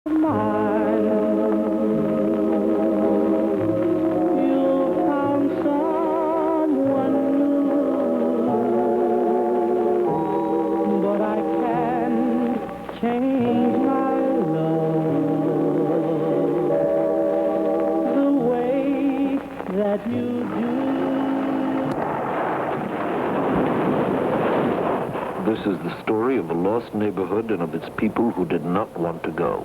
Mine, you found someone new, but I can't change my love the way that you do. This is the story of a lost neighborhood and of its people who did not want to go.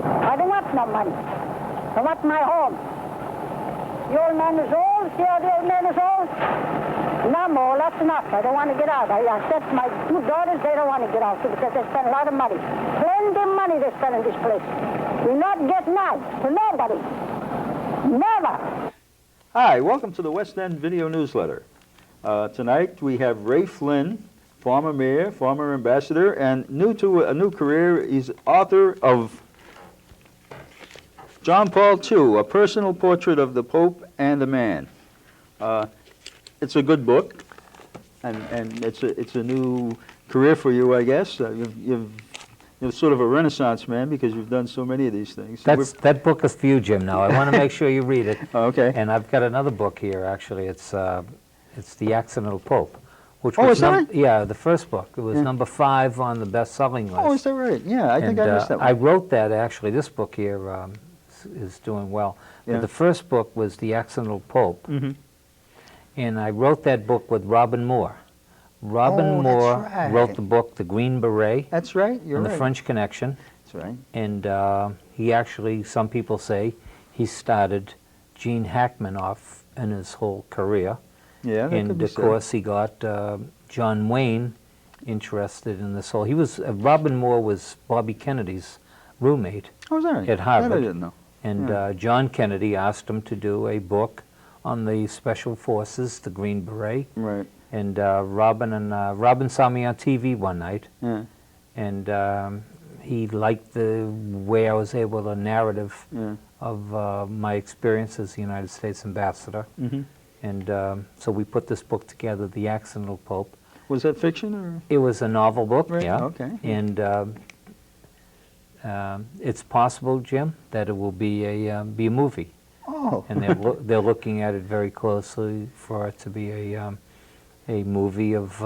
I don't want no money. I want my home. The old man is old. See how the old man is old? And I'm old. That's enough. I don't want to get out. I said to my two daughters, they don't want to get out too because they spend a lot of money. Plenty of money they spend in this place. We're not getting out to nobody. Never. Hi, welcome to the West End Video Newsletter. Tonight we have Ray Flynn, former mayor, former ambassador, and new to a new career. He's author of John Paul II, A Personal Portrait of the Pope and the Man. It's a good book, and it's a new career for you, I guess. You're sort of a Renaissance man because you've done so many of these things. That book is for you, Jim. Now I want to make sure you read it. Okay. And I've got another book here. Actually, it's The Accidental Pope, which Oh, was is that right? yeah, the first book. It was number 5 on the best-selling list. Oh, is that right? Yeah, I think I missed that one. I wrote that actually. This book here is doing well. Yeah. But the first book was The Accidental Pope, and I wrote that book with Robin Moore. Robin Oh, that's Moore right. wrote the book The Green Beret That's right, you're and right. The French Connection. That's right. And he actually, some people say, he started Gene Hackman off in his whole career. Yeah, that could And be of said. course, he got John Wayne interested in this whole. He was Robin Moore was Bobby Kennedy's roommate Oh, is that right? at Harvard. That I didn't know. And Yeah. John Kennedy asked him to do a book on the Special Forces, the Green Beret. Right. And Robin saw me on TV one night, Yeah. and he liked the way I was able to narrative Yeah. of my experience as the United States ambassador. And so we put this book together, The Accidental Pope. Was that fiction or? It was a novel book, Right, yeah. okay. And it's possible, Jim, that it will be a movie. Oh. And they're looking at it very closely for it to be a movie of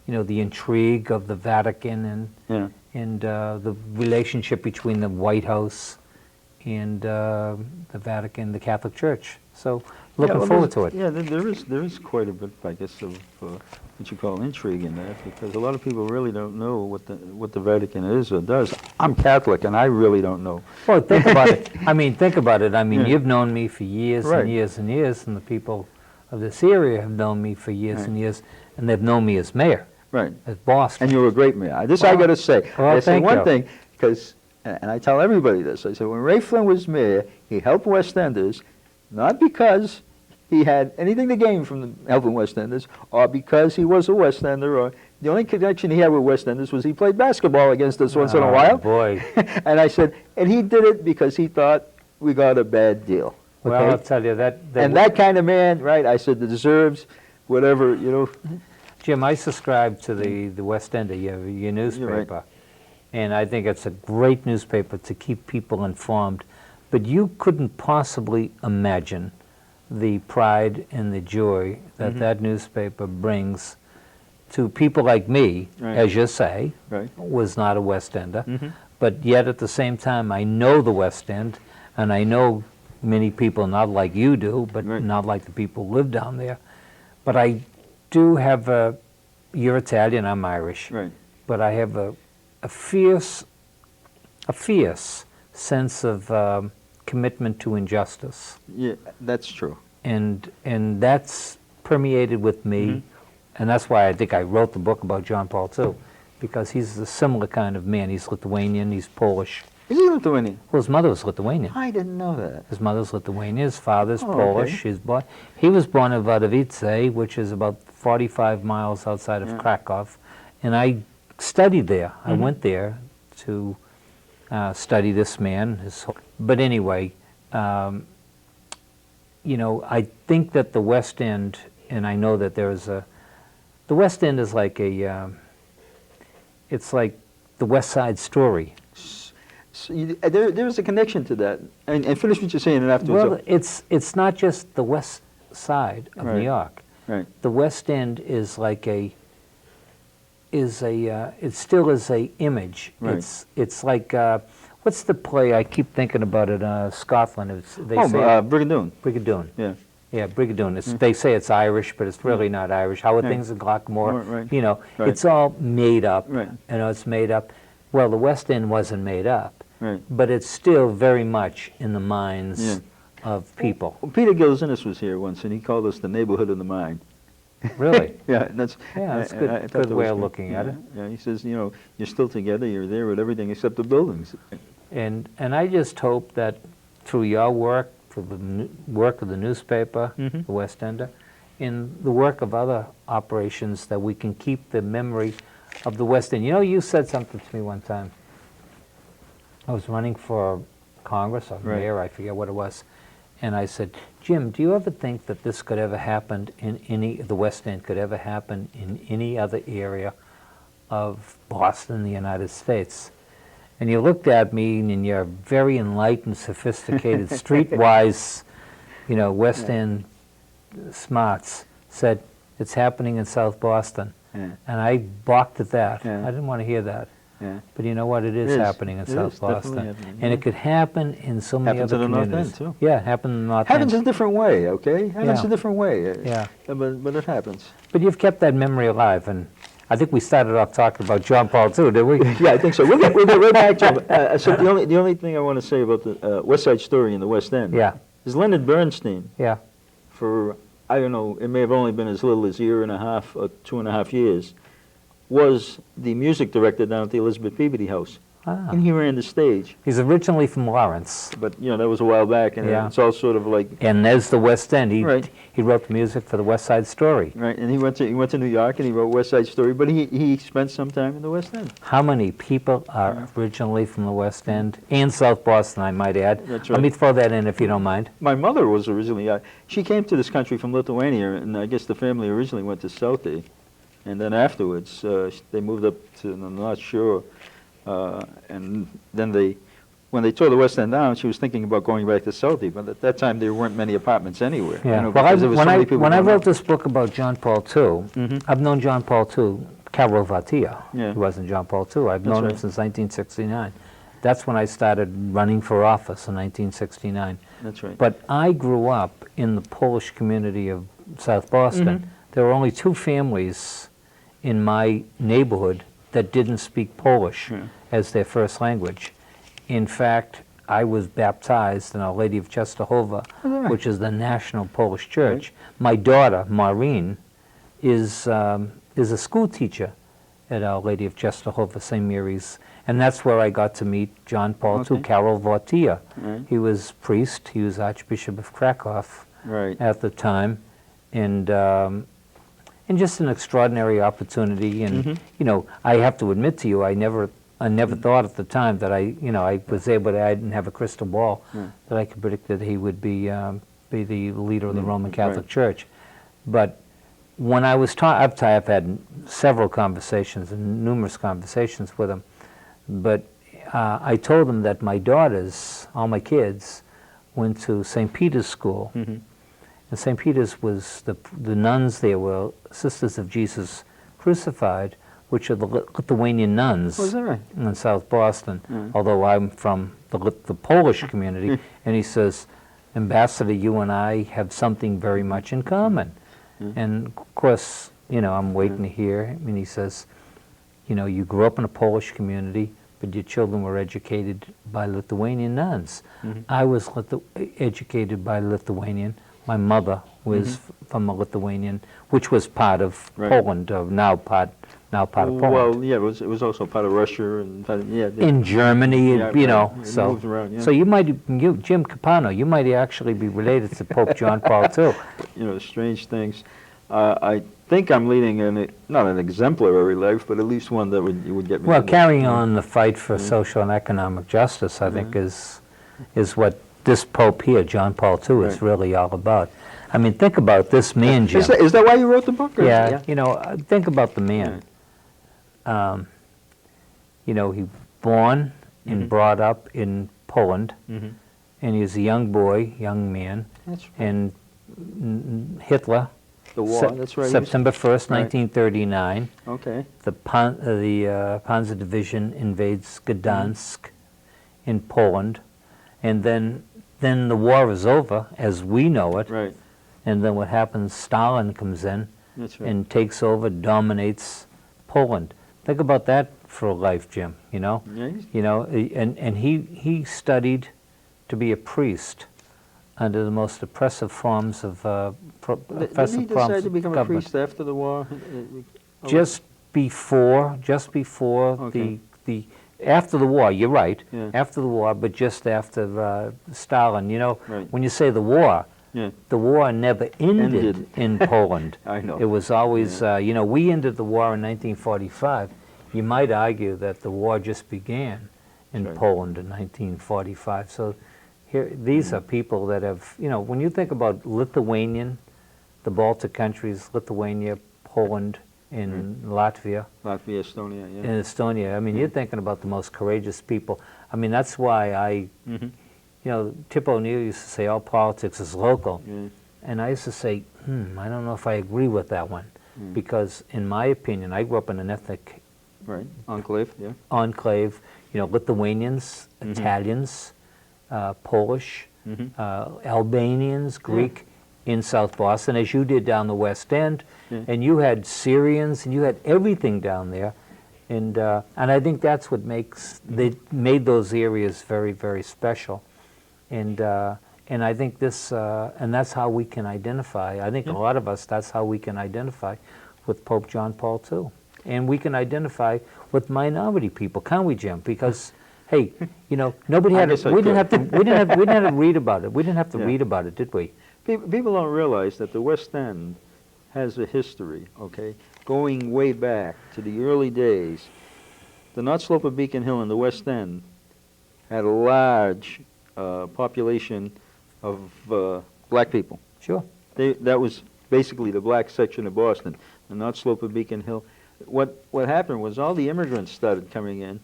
the intrigue of the Vatican Yeah. and the relationship between the White House and the Vatican, the Catholic Church. So looking forward to it. Yeah, there is quite a bit, I guess, of what you call intrigue in that, because a lot of people really don't know what the Vatican is or does. I'm Catholic, and I really don't know. Well, think about it. Think about it. Yeah. You've known me for years Right. and years and years, and the people of this area have known me for years Right. and years, and they've known me as mayor, Right. as Boston. And you're a great mayor. I got to say. Well, I say thank one you. thing, because, and I tell everybody this, I said, when Ray Flynn was mayor, he helped West Enders, not because he had anything to gain from helping West Enders, or because he was a West Ender, or the only connection he had with West Enders was he played basketball against us once in a Oh, while. boy. And I said, and he did it because he thought we got a bad deal. Well, okay? I'll tell you that. And that kind of man, right, I said, deserves whatever, Jim, I subscribe to the West End, your newspaper, right. and I think it's a great newspaper to keep people informed. But you couldn't possibly imagine the pride and the joy that that newspaper brings to people like me, Right. as you say, Right. was not a West Ender, but yet at the same time I know the West End, and I know many people not like you do, but Right. not like the people who live down there. But I do have you're Italian, I'm Irish, Right. but I have a fierce sense of commitment to injustice. Yeah, that's true. And that's permeated with me, and that's why I think I wrote the book about John Paul II, because he's a similar kind of man. He's Lithuanian, he's Polish. Is he Lithuanian? Well, his mother was Lithuanian. I didn't know that. His mother's Lithuanian, his father's Oh, Polish. okay. He was born in Wadowice, which is about 45 miles outside of Krakow, and I studied there. I went there to study this man. But anyway, I think that the West End, and I know that the West End is like it's like the West Side Story. So there's a connection to that. And finish what you're saying and afterwards. Well, it's not just the west side of Right. New York. Right. The West End is like it still is a image. Right. It's like, what's the play? I keep thinking about it, Scotland. They say Brigadoon. Brigadoon. Yeah. Yeah, Brigadoon. They say it's Irish, but it's really not Irish. How are Right. things in Glockmore? Right. You know, Right. it's all made up. Right. You know, it's made up. Well, the West End wasn't made up, Right. but it's still very much in the minds Yeah. of people. Well, Peter Gilzinis was here once, and he called us the neighborhood of the mind. Really? Yeah, that's good- I thought good that way was of good. looking at Yeah, it. Yeah, he says, you know, you're still together. You're there with everything except the buildings. And I just hope that through your work, through the work of the newspaper, Mhm. the West Ender, in the work of other operations, that we can keep the memory of the West End. You know, you said something to me one time. I was running for Congress or Right. mayor, I forget what it was, and I said, Jim, do you ever think that this could ever happen the West End could ever happen in any other area of Boston, the United States? And you looked at me in your very enlightened, sophisticated, streetwise, you know, West End smarts, said, it's happening in South Boston. Yeah. And I balked at that. Yeah. I didn't want to hear that. Yeah. But you know what? It is It is. happening in It South is definitely Boston. happening, And yeah. it could happen in so many Happens other in the North communities. End, too. Yeah, happen in the North Happens End. a different way, okay? Happens Yeah. a different way. Yeah. But it happens. But you've kept that memory alive, and I think we started off talking about John Paul too, did we? Yeah, I think so. We'll get right back to him. So the only thing I want to say about the West Side Story in the West End Yeah, is Leonard Bernstein, yeah. for, I don't know, it may have only been as little as a year and a half or 2.5 years, was the music director down at the Elizabeth Peabody House. Ah. And he ran the stage. He's originally from Lawrence, But, you know, that was a while back, and Yeah. it's all sort of like, and there's the West End. Right. He wrote the music for the West Side Story. right, and he went to New York and he wrote West Side Story, but he spent some time in the West End. How many people are originally from the West End and South Boston, I might add? That's Let right. me throw that in if you don't mind. My mother was originally, she came to this country from Lithuania, and I guess the family originally went to Southie. And then afterwards, they moved up to the North Shore. And then when they tore the West End down, she was thinking about going back to Southie. But at that time, there weren't many apartments anywhere. Yeah. You know, Well, because there was so many people when I going wrote up. this book about John Paul II, Mhm. I've known John Paul II, Carol Vatia. Yeah. He wasn't John Paul II. I've That's known him right. since 1969. That's when I started running for office in 1969. That's right. But I grew up in the Polish community of South Boston. Mhm. There were only 2 families in my neighborhood that didn't speak Polish Yeah. as their first language. In fact, I was baptized in Our Lady of Czestochowa, right. which is the national Polish church. My daughter, Maureen, is a school teacher at Our Lady of Czestochowa, St. Mary's, and that's where I got to meet John Paul II, Okay. Karol Wojtyła. Right. He was priest, he was Archbishop of Krakow Right. at the time, and just an extraordinary opportunity. And Mhm. you know, I have to admit to you, I never thought at the time that I was able to. I didn't have a crystal ball that I could predict that he would be the leader of the Roman Catholic right. Church. But when I was I've had several conversations and numerous conversations with him. But I told him that my daughters, all my kids, went to St. Peter's School. Mhm. And St. Peter's was, the nuns there were Sisters of Jesus Crucified, which are the Lithuanian nuns Oh, is that right? in South Boston, Mm. although I'm from the Polish community. And he says, Ambassador, you and I have something very much in common. And of course, you know, I'm waiting to hear. And he says, you know, you grew up in a Polish community, but your children were educated by Lithuanian nuns. I was educated by Lithuanian. My mother was from a Lithuanian, which was part of Right. Poland, or now part of Poland. Well, yeah, it was also part of Russia and part of, yeah. In Germany, Yeah, you know, right. It so moved around, yeah. so Jim Capano, you might actually be related to Pope John Paul II. You know, strange things. I think I'm leading not an exemplary life, but at least one that would get me. Well, to the- carrying on the fight for social and economic justice, I think, is what this Pope here, John Paul II, is Right. really all about. I mean, think about this man, Jim. Is that why you wrote the book? Or? Yeah, you know, think about the man. You know, he born and brought up in Poland, Mm-hmm. and he was a young boy, young man, That's right. and Hitler, The war, that's right. September 1st, Right. 1939, Okay. the Panzer Division invades Gdansk in Poland, and then the war is over as we know it, Right. and then what happens, Stalin comes in That's right. and takes over, dominates Poland. Think about that for a life, Jim, you know? Yeah, You know, and he studied to be a priest under the most oppressive forms of Did oppressive he forms decide to of become a government. priest after the war? Just before Okay. the after the war, you're right, Yeah. after the war, but just after Stalin. You know, Right. when you say the war, Yeah. the war never ended Ended. in Poland. I know. It was always, you know, we ended the war in 1945. You might argue that the war just began in Right. Poland in 1945. So here, these are people that have, you know, when you think about Lithuanian, the Baltic countries, Lithuania, Poland, and Latvia, Latvia, Estonia, yeah. in Estonia, I mean, you're thinking about the most courageous people. I mean, that's why Mm-hmm. you know, Tip O'Neill used to say all politics is local. Yeah. And I used to say, I don't know if I agree with that one. Mm. Because in my opinion, I grew up in an ethnic Right. Enclave, yeah. enclave, you know, Lithuanians, Mm-hmm. Italians, Polish, Mm-hmm. Albanians, Greek in South Boston, as you did down the West End. Yeah. And you had Syrians, and you had everything down there. And I think that's what makes, they made those areas very, very special. And I think this, and that's how we can identify. I think a lot of us, that's how we can identify with Pope John Paul II. And we can identify with minority people, can't we, Jim? Because, hey, you know, nobody I had guess to, I we didn't could. have to, we didn't have to read about it. We didn't have to Yeah. read about it, did we? People don't realize that the West End has a history, okay, going way back to the early days. The North Slope of Beacon Hill and the West End had a large population of black people. Sure. That was basically the black section of Boston, the North Slope of Beacon Hill. What happened was all the immigrants started coming in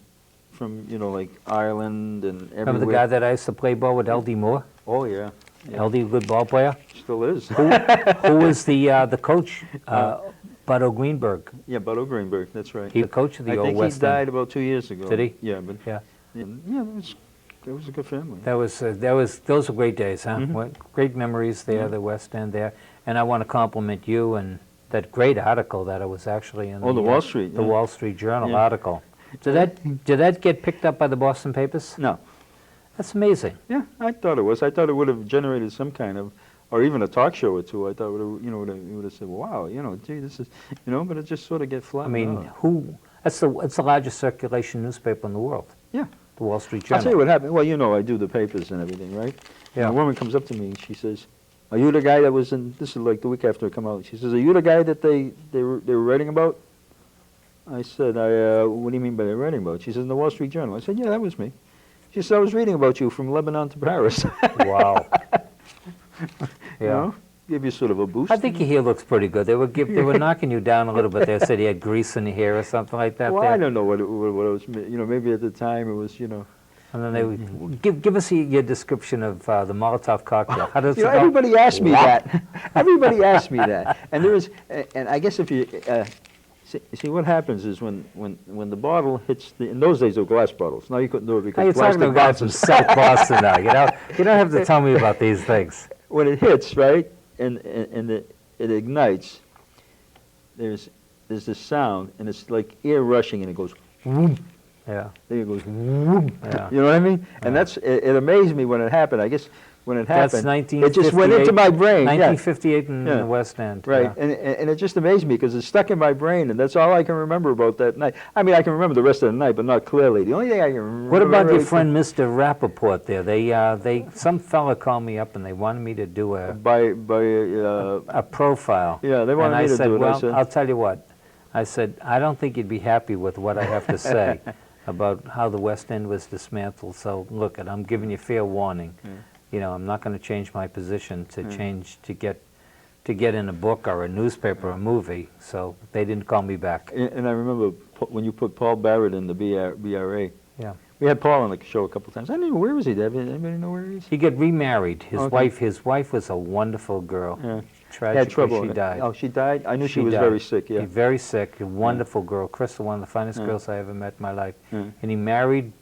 from, you know, like Ireland and everywhere. Remember the guy that I used to play ball with, L.D. Moore? Oh, yeah. L.D., a good ball player? Still is. Who was the coach? Butto Greenberg. Yeah, Butto Greenberg, that's right. He the coach of the I old think West he died End. about 2 years ago. Did he? Yeah, but Yeah. yeah, it was a good family. Those were great days, huh? Mhm. What great memories there, the West End there. And I want to compliment you and that great article that it was actually in Oh, the Wall Street, the yeah. Wall Street Journal Yeah. article. Did that get picked up by the Boston papers? No. That's amazing. Yeah, I thought it was. I thought it would have generated some kind of, or even a talk show or two. I thought it would have said, wow, you know, gee, this is, you know, but it just sort of get I flattened mean, out. it's the largest circulation newspaper in the world, Yeah. the Wall Street I'll Journal. tell you what happened. Well, you know, I do the papers and everything, right? Yeah. And a woman comes up to me and she says, "Are you the guy that was in?" This is like the week after it come out. She says, "Are you the guy that they were writing about?" I said, "What do you mean by they're writing about?" She says, "In the Wall Street Journal." I said, "Yeah, that was me." She said, "I was reading about you from Lebanon to Paris." Wow. You know, give you sort of a boost. I think your hair looks pretty good. They were knocking you down a little bit. They said you had grease in your hair or something like that. Well, there. I don't know what it was. You know, maybe at the time it was, you know. And then they would give us your description of the Molotov cocktail. How does You know, it go? everybody asked me that. Everybody asked me that. And there was, and I guess if you see what happens is when the bottle hits in those days they were glass bottles. Now you couldn't do it Now you're because talking to plastic a guy from bottles. South Boston now. You know, you don't have to tell me about these things. When it hits, right, and it ignites, there's this sound, and it's like air rushing, and it goes. Whoom. Yeah. Then it goes. Whoom. Yeah. You know what I mean? And it amazed me when it happened. I guess when it That's happened, it just went into my brain. 1958 in Yeah. the West End. Right, Yeah. and it just amazed me because it's stuck in my brain, and that's all I can remember about that night. I mean, I can remember the rest of the night, but not clearly. The only thing I can remember. What about your really friend Mr. Rappaport there? Some fella called me up and they wanted me to do a profile. Yeah, they wanted and me to I said, do it. well, I said, I'll tell you what. I said, I don't think you'd be happy with what I have to say about how the West End was dismantled. So look, I'm giving you fair warning. Yeah. You know, I'm not going to change my position to get in a book or a newspaper or a movie. So they didn't call me back. and I remember when you put Paul Barrett in the BRA. Yeah. We had Paul on the show a couple times. I don't know, where is he? Does anybody know where he is? He got remarried. His Okay. wife was a wonderful girl. Yeah. Tragically, Had trouble. she died. Oh, she died? I knew she was died. very sick, yeah. Very sick, a wonderful girl. Crystal, one of the finest girls I ever met in my life. Yeah. And he married,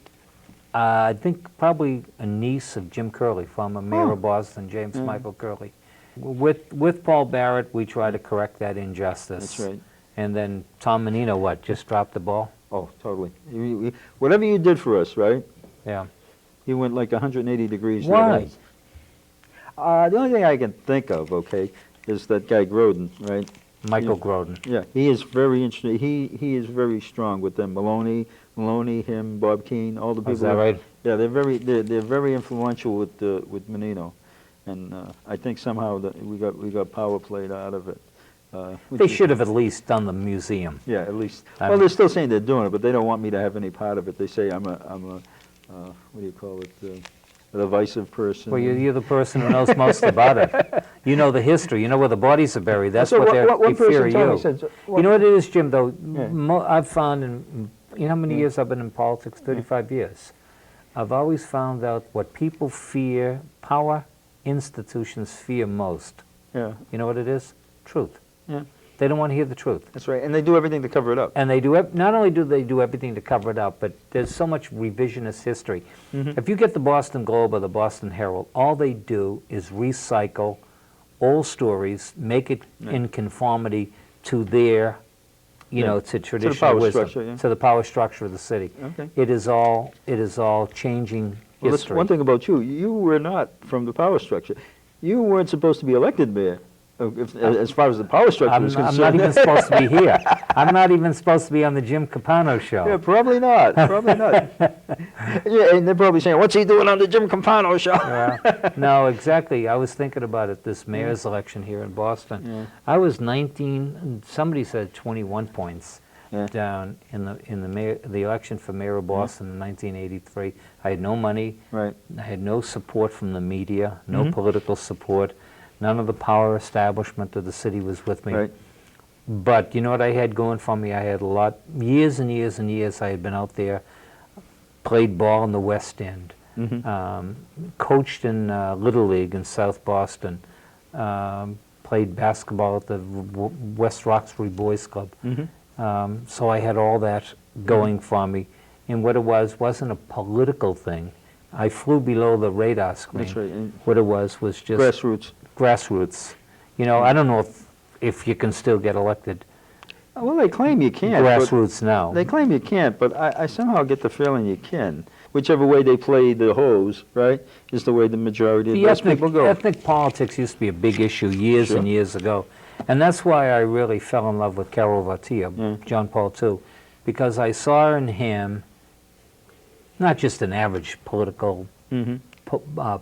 I think, probably a niece of Jim Curley, former mayor Oh. of Boston, James Michael Curley. With Paul Barrett, we try to correct that injustice. That's right. And then Tom Menino, what, just dropped the ball? Oh, totally. Whatever you did for us, right? Yeah. He went like 180 degrees. the Why? other way. The only thing I can think of, okay, is that guy Groden, right? Michael Yeah. Groden. Yeah, he is very interesting. He is very strong with them. Maloney, him, Bob Keane, all the people. Is that right? Yeah, they're very influential with Menino, and I think somehow that we got power played out of it. Which They is- should have at least done the museum. Yeah, at least. I Well, mean- they're still saying they're doing it, but they don't want me to have any part of it. They say I'm a what do you call it? A divisive person. Well, you're the person who knows most about it. You know the history. You know where the bodies are buried. That's So what they're one they fear person of told me, you. said, You know what it is, Jim, though? Yeah. I've found, you know how many years I've been in politics? 35 years. I've always found out what people fear, power institutions fear most. Yeah, You know what it is? Truth. yeah, They don't want to hear the truth. that's right. And they do everything to cover it up. And they do, not only do they do everything to cover it up, but there's so much revisionist history. If you get the Boston Globe or the Boston Herald, all they do is recycle old stories, make it in conformity to their, you know, to traditional power wisdom, structure, yeah. to the power structure of the city. Okay. It is all changing Well, that's history. one thing about you. You were not from the power structure. You weren't supposed to be elected mayor, as far as the power structure is I'm concerned. not even supposed to be here. I'm not even supposed to be on the Jim Capano show. Yeah, probably not. Probably not. Yeah, and they're probably saying, "What's he doing on the Jim Campano show?" Yeah. No, exactly. I was thinking about it, this mayor's election here in Boston. Yeah. I was 19, somebody said 21 points Yeah. down in the election for mayor of Boston in 1983. I had no money. Right. I had no support from the media, no political support. None of the power establishment of the city was with me. Right. But you know what I had going for me? I had a lot, years and years and years I had been out there, played ball in the West End, coached in Little League in South Boston, played basketball at the West Roxbury Boys Club. So I had all that going for me. And what it wasn't a political thing. I flew below the radar screen. That's right. And What it was just grassroots. You know, I don't know if you can still get elected Well, they claim you can't. but- grassroots now. They claim you can't, but I somehow get the feeling you can. Whichever way they play the hose, right, is the way the majority of The those people go. ethnic politics used to be a big issue years Sure. and years ago. And that's why I really fell in love with Karol Wojtyła, Yeah. John Paul II, because I saw in him not just an average political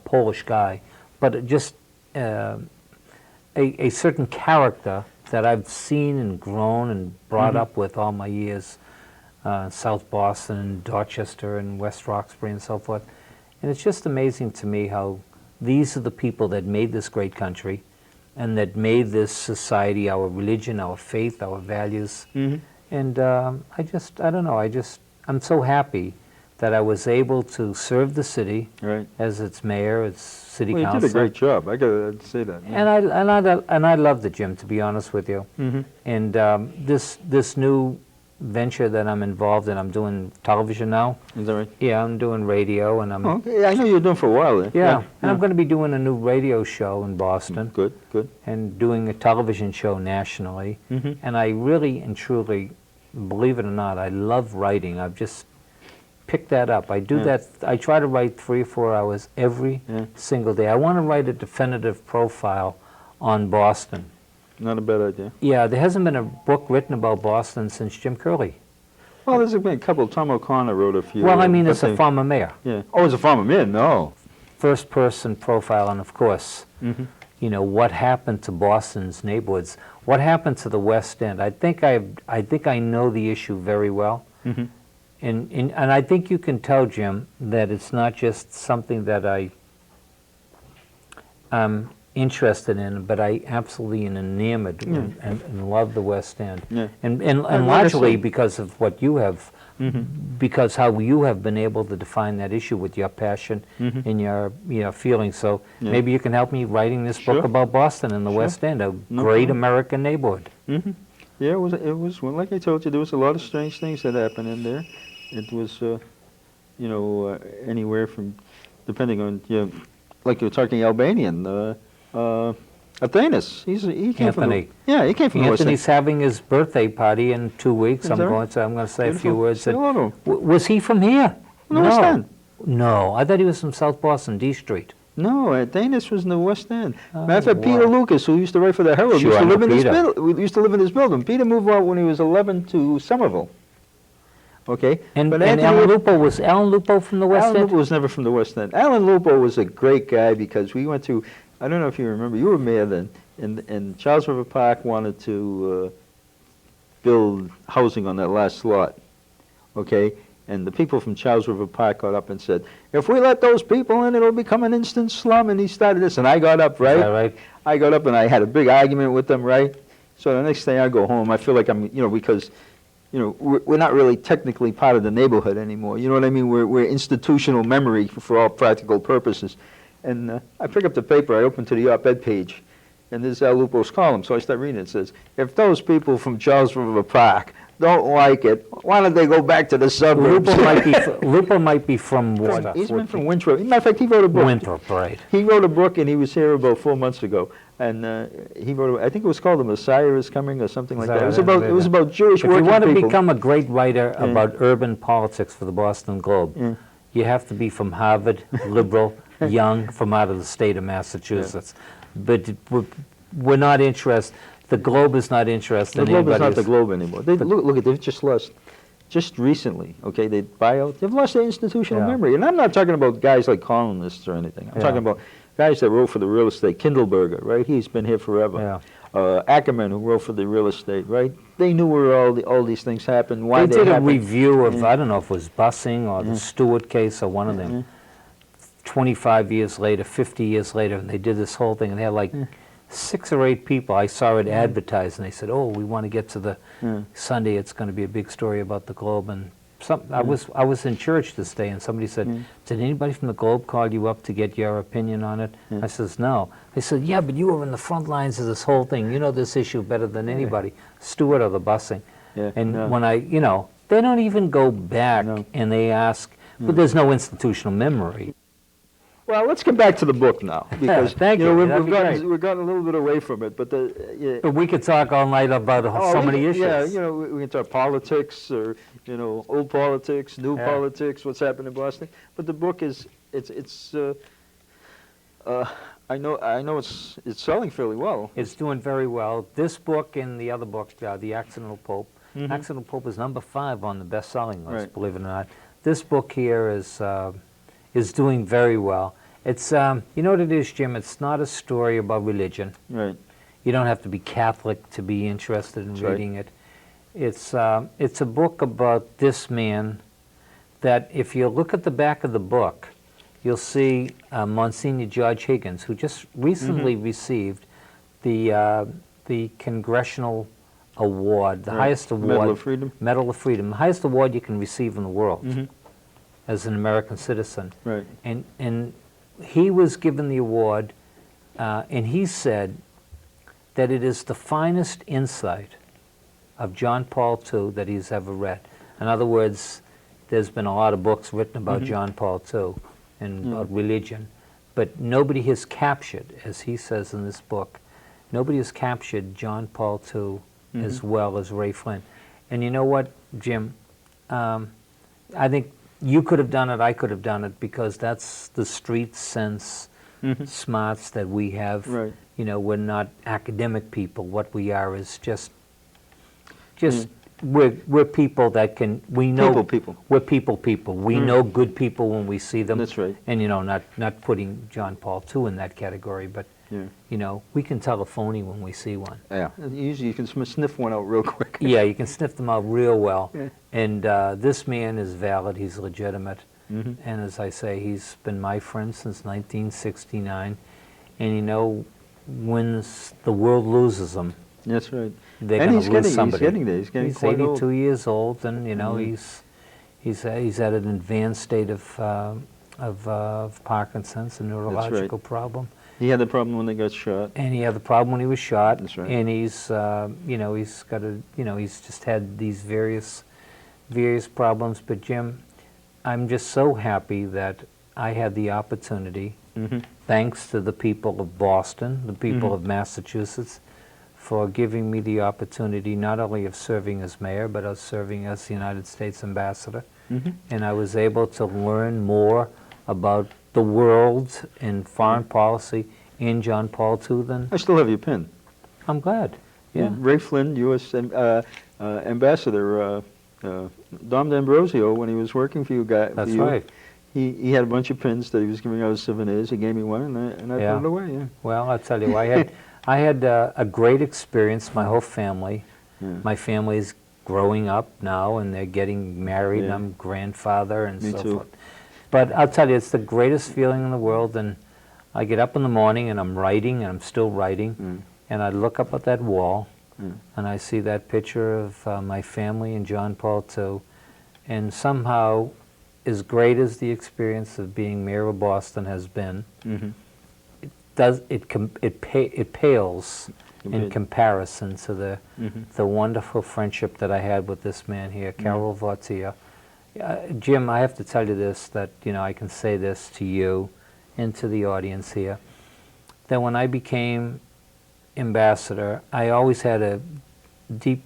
Polish guy, but just a certain character that I've seen and grown and brought up with all my years, South Boston, Dorchester, and West Roxbury, and so forth. And it's just amazing to me how these are the people that made this great country and that made this society, our religion, our faith, our values. And I don't know, I'm so happy that I was able to serve the city Right. as its mayor, its city Well, you council. did a great job. I gotta say that. Yeah. And I loved it, Jim, to be honest with you. And this new venture that I'm involved in, I'm doing television now. Is that right? Yeah, I'm doing radio, and I'm Oh, okay. I know you were doing for a while there. yeah, and I'm going to be doing a new radio show in Boston Good, good. and doing a television show nationally. And I really and truly, believe it or not, I love writing. I've just picked that up. I do Yeah. that. I try to write 3 or 4 hours every Yeah. single day. I want to write a definitive profile on Boston. Not a bad idea. Yeah, there hasn't been a book written about Boston since Jim Curley. Well, there's been a couple. Tom O'Connor wrote a few. Well, I mean, but as a they- former mayor. Yeah. Oh, as a farmer man? No. First person profile, and of course, you know, what happened to Boston's neighborhoods? What happened to the West End? I think I know the issue very well. And I think you can tell, Jim, that it's not just something that I'm interested in, but I absolutely am enamored and love the West End. Yeah. And like I largely said- because of what you have because how you have been able to define that issue with your passion and your feelings. So maybe you can help me writing this book about Boston and the West End, a great American neighborhood. Yeah, it was, well, like I told you, there was a lot of strange things that happened in there. It was, anywhere from, depending on, like you're talking Albanian, Athanas, he came from Anthony. he came from the West End. Anthony's having his birthday party in 2 weeks. Is I'm that right? going to say a Beautiful. few words. Say hello to him. Was he from here? No, West End. No, I thought he was from South Boston, D Street. No, Athanas was in the West End. Oh, Matter of fact, Peter wow. Lucas, who used to write for the Herald, Sure, used I to know live in this Peter. building. We used to live in this building. Peter moved out when he was 11 to Somerville. Okay, And Anthony Alan Lupo, was Alan Lupo from the West Alan End? Lupo was never from the West End. Alan Lupo was a great guy because we went to, I don't know if you remember, you were mayor then, and Charles River Park wanted to build housing on that last lot, okay? And the people from Charles River Park got up and said, if we let those people in, it'll become an instant slum, and he started this, and I got up, right? Is that right? I got up and I had a big argument with them, right? So the next day I go home, I feel like I'm, because we're not really technically part of the neighborhood anymore. You know what I mean? We're institutional memory for all practical purposes. And I pick up the paper, I open to the op-ed page, and there's Al Lupo's column. So I start reading it. It says, if those people from Charles River Park don't like it, why don't they go back to the suburbs? Lupo might be from Water. He's been from Winthrop. Matter of fact, he wrote a book. Winthrop, right. He wrote a book, and he was here about 4 months ago. And he wrote, I think it was called "The Messiah is Coming" or something like that. It was about Jewish If working you want to people. become a great writer about urban politics for the Boston Globe, you have to be from Harvard, liberal, young, from out of the state of Massachusetts. But we're not interested. The Globe is not interested. The in Globe is not anybody's- the Globe anymore. Look at they've just lost, just recently. Okay, they've lost their institutional memory. And I'm not talking about guys like columnists or anything. I'm talking about guys that wrote for the real estate. Kindleberger, right? He's been here forever. Ackerman, who wrote for the real estate, right? They knew where all these things happened, why They did a happened. review of, I don't know if it was busing or the Stewart case or one of them. 25 years later, 50 years later, and they did this whole thing, and they had like 6 or 8 people. I saw it advertised, and they said, oh, we want to get to the Sunday, it's going to be a big story about the Globe. And I was in church this day, and somebody said, did anybody from the Globe call you up to get your opinion on it? I says, no. They said, yeah, but you were in the front lines of this whole thing. You know this issue better than anybody, Stewart or the busing. And when they don't even go back and they ask, but there's no institutional memory. Well, let's get back to the book now, because Thank you. That'd be great. we've gotten a little bit away from it. But But we could talk all night about so many issues. Yeah, we can talk politics, or old politics, new politics, what's happened in Boston. But the book is I know it's selling fairly well. It's doing very well. This book and the other book, The Accidental Pope. Accidental Pope is number 5 on the best-selling list, believe it or not. This book here is doing very well. It's you know what it is, Jim? It's not a story about religion. Right. You don't have to be Catholic to be interested in reading it. It's a book about this man that, if you look at the back of the book, you'll see Monsignor George Higgins, who just recently received the Congressional Award, the highest award. Medal of Freedom. Medal of Freedom, the highest award you can receive in the world as an American citizen. Right. And he was given the award, and he said that it is the finest insight of John Paul II that he's ever read. In other words, there's been a lot of books written about John Paul II and about religion, but nobody has captured, as he says in this book, nobody has captured John Paul II as well as Ray Flynn. And you know what, Jim? I think you could have done it, I could have done it, because that's the street sense smarts that we have. Right. We're not academic people. What we are is just we're people that can, we know. People. We're people. We know good people when we see them. That's right. And, not putting John Paul II in that category, but, we can tell a phony when we see one. Yeah. Usually you can sniff one out real quick. Yeah, you can sniff them out real well. And this man is valid. He's legitimate. And as I say, he's been my friend since 1969. And, when the world loses him, That's right. they're And going to lose somebody. He's getting there. He's getting He's quite 82 old. years old, and, He's at an advanced state of Parkinson's, a neurological problem. He had the problem when they got shot. And he had the problem when he was shot. That's right. And he's, he's got he's just had these various problems. But Jim, I'm just so happy that I had the opportunity, thanks to the people of Boston, the people of Massachusetts, for giving me the opportunity not only of serving as mayor, but of serving as the United States ambassador. And I was able to learn more about the world and foreign policy in John Paul II than... I still have your pin. I'm glad, yeah. Ray Flynn, U.S. Ambassador, Dom D'Ambrosio, when he was working for you guys... That's right. He had a bunch of pins that he was giving out as souvenirs. He gave me one, and I put it away, yeah. Well, I'll tell you, I had a great experience, my whole family. My family's growing up now, and they're getting married, and I'm grandfather and Me so too. forth. But I'll tell you, it's the greatest feeling in the world, and I get up in the morning, and I'm writing, and I'm still writing, and I look up at that wall, and I see that picture of my family and John Paul II, and somehow, as great as the experience of being mayor of Boston has been, it pales in comparison to the wonderful friendship that I had with this man here, Carol Vartia. Jim, I have to tell you this, that I can say this to you and to the audience here, that when I became ambassador, I always had a deep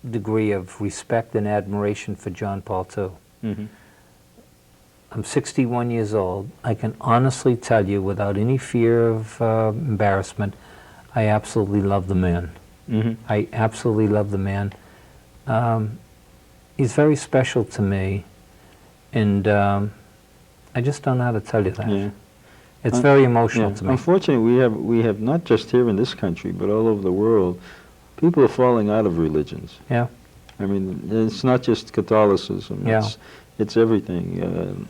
degree of respect and admiration for John Paul II. I'm 61 years old. I can honestly tell you, without any fear of embarrassment, I absolutely love the man. I absolutely love the man. He's very special to me, and I just don't know how to tell you that. Yeah. It's very emotional to me. Unfortunately, we have not just here in this country, but all over the world, people are falling out of religions. Yeah. I mean, it's not just Catholicism. Yeah. It's everything.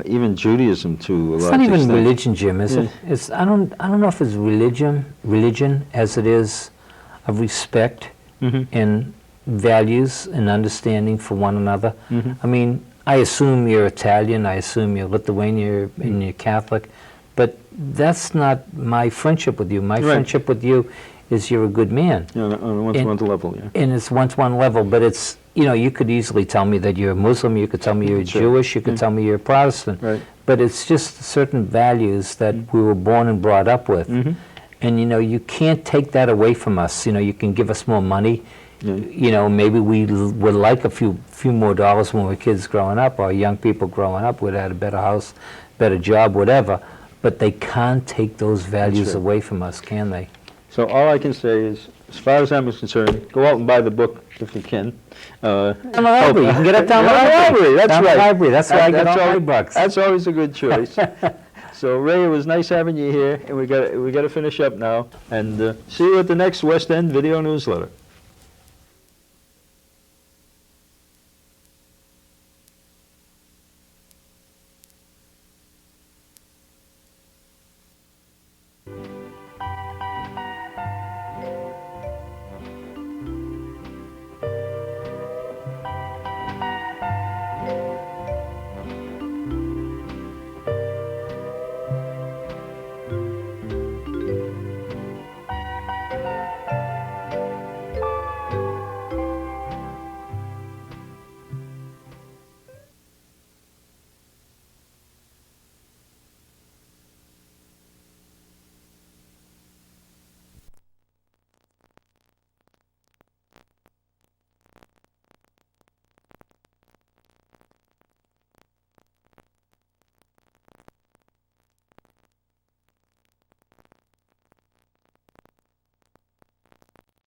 Even Judaism, to a large It's extent. not even religion, Jim, is it? It's I don't know if it's religion as it is of respect and values and understanding for one another. I mean, I assume you're Italian, I assume you're Lithuanian, and you're Catholic, but that's not my friendship with you. My friendship with you is you're a good man. Yeah, on a one-to-one level, yeah. And it's one-to-one level, but it's, you could easily tell me that you're a Muslim, you could tell me you're Jewish, you could tell me you're a Protestant. Right. But it's just certain values that we were born and brought up with. And, you can't take that away from us. You can give us more money. Maybe we would like a few more dollars when we were kids growing up, or young people growing up, would have had a better house, better job, whatever. But they can't take those values away from us, can they? So all I can say is, as far as I'm concerned, go out and buy the book if you can. Down the library. You can get it down the library. That's down right. The library. That's where I get all my bucks. That's always a good choice. So Ray, it was nice having you here, and we got to finish up now. And see you at the next West End Video Newsletter.